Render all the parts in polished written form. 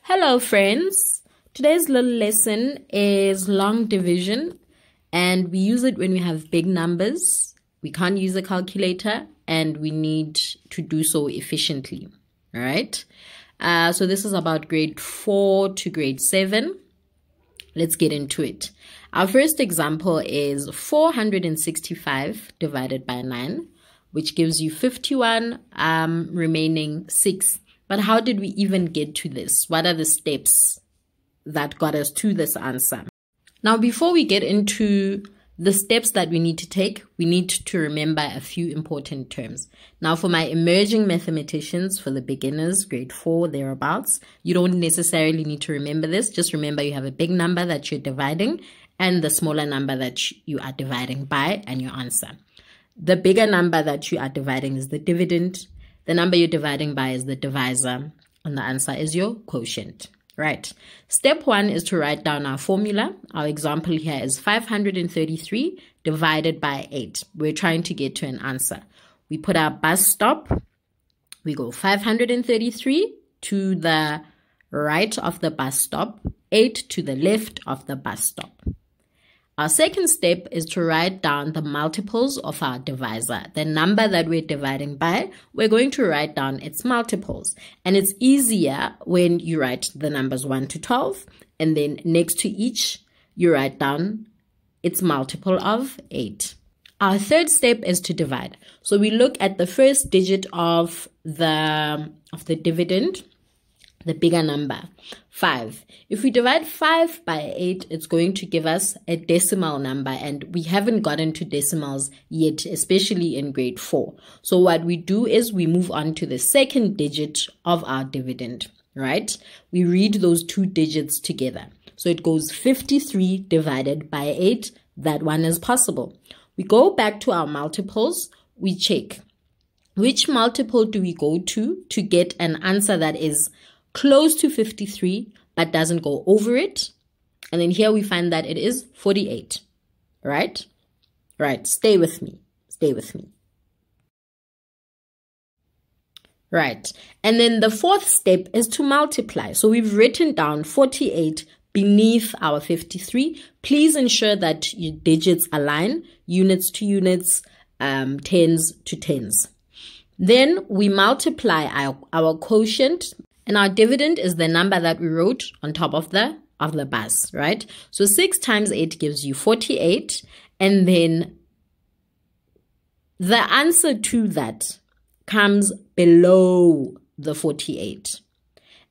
Hello friends, today's little lesson is long division and we use it when we have big numbers. We can't use a calculator and we need to do so efficiently. All right. So this is about grade 4 to grade 7. Let's get into it. Our first example is 465 divided by 9, which gives you 51 remaining 6. But how did we even get to this? What are the steps that got us to this answer? Now, before we get into the steps that we need to take, we need to remember a few important terms. Now, for my emerging mathematicians, for the beginners, grade 4, thereabouts, you don't necessarily need to remember this. Just remember you have a big number that you're dividing and the smaller number that you are dividing by and your answer. The bigger number that you are dividing is the dividend. The number you're dividing by is the divisor, and the answer is your quotient. Right. Step 1 is to write down our formula. Our example here is 533 divided by 8. We're trying to get to an answer. We put our bus stop. We go 533 to the right of the bus stop, 8 to the left of the bus stop. Our second step is to write down the multiples of our divisor. The number that we're dividing by, we're going to write down its multiples. And it's easier when you write the numbers 1 to 12, and then next to each, you write down its multiple of 8. Our third step is to divide. So we look at the first digit of the dividend, the bigger number, 5. If we divide 5 by 8, it's going to give us a decimal number, and we haven't gotten to decimals yet, especially in grade 4. So what we do is we move on to the second digit of our dividend, right? We read those two digits together. So it goes 53 divided by 8. That one is possible. We go back to our multiples. We check which multiple do we go to get an answer that is close to 53, but doesn't go over it. And then here we find that it is 48, right? Right, stay with me, stay with me. Right, and then the fourth step is to multiply. So we've written down 48 beneath our 53. Please ensure that your digits align, units to units, tens to tens. Then we multiply our quotient. And our dividend is the number that we wrote on top of the bus, right? So 6 times 8 gives you 48. And then the answer to that comes below the 48.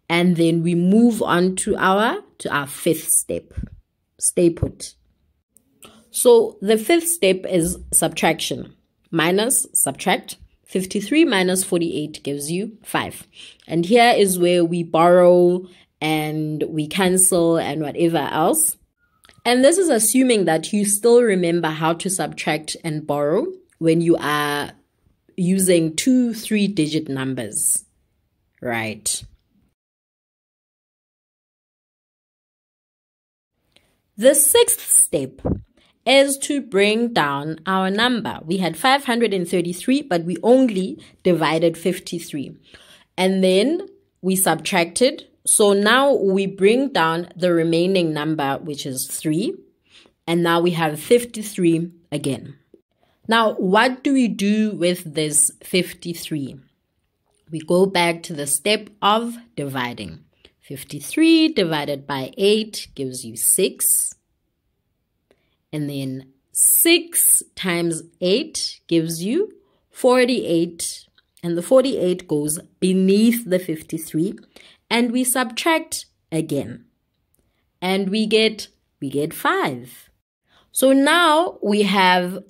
And then we move on to our fifth step. Stay put. So the fifth step is subtraction. Minus, subtract. 53 minus 48 gives you 5. And here is where we borrow and we cancel and whatever else. And this is assuming that you still remember how to subtract and borrow when you are using 2 3-digit numbers, right? The sixth step is to bring down our number. We had 533, but we only divided 53. And then we subtracted. So now we bring down the remaining number, which is 3. And now we have 53 again. Now, what do we do with this 53? We go back to the step of dividing. 53 divided by 8 gives you 6. And then 6 times 8 gives you 48. And the 48 goes beneath the 53. And we subtract again. And we get 5. So now we have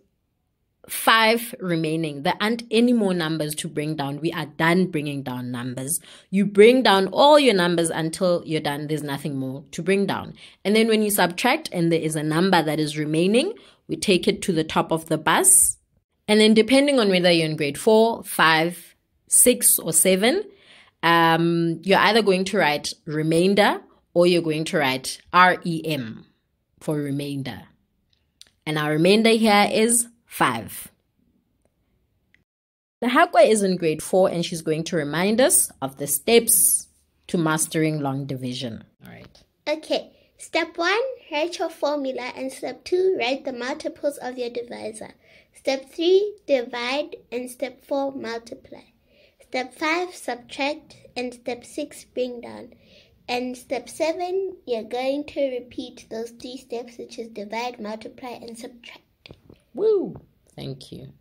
5 remaining. There aren't any more numbers to bring down. We are done bringing down numbers. You bring down all your numbers until you're done. There's nothing more to bring down. And then when you subtract and there is a number that is remaining, we take it to the top of the bus. And then depending on whether you're in grade 4, 5, 6, or 7, you're either going to write remainder or you're going to write REM for remainder. And our remainder here is 5. The Hakwa is in grade 4 and she's going to remind us of the steps to mastering long division. All right. Okay. Step 1, write your formula, and step 2, write the multiples of your divisor. Step 3, divide, and step 4, multiply. Step 5, subtract, and step 6, bring down. And step 7, you're going to repeat those 3 steps, which is divide, multiply, and subtract. Woo! Thank you.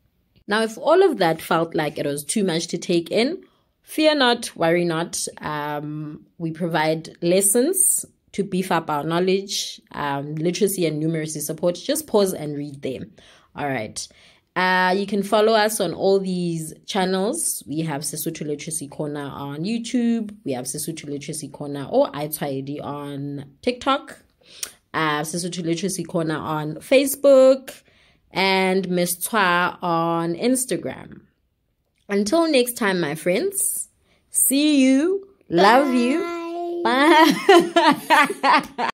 Now, if all of that felt like it was too much to take in, fear not, worry not. We provide lessons to beef up our knowledge, literacy and numeracy support. Just pause and read them. All right. You can follow us on all these channels. We have Sesotho Literacy Corner on YouTube. We have Sesotho Literacy Corner or iTidy on TikTok. Sesotho Literacy Corner on Facebook. And Miss Twa on Instagram. Until next time, my friends. See you. Love you. Bye.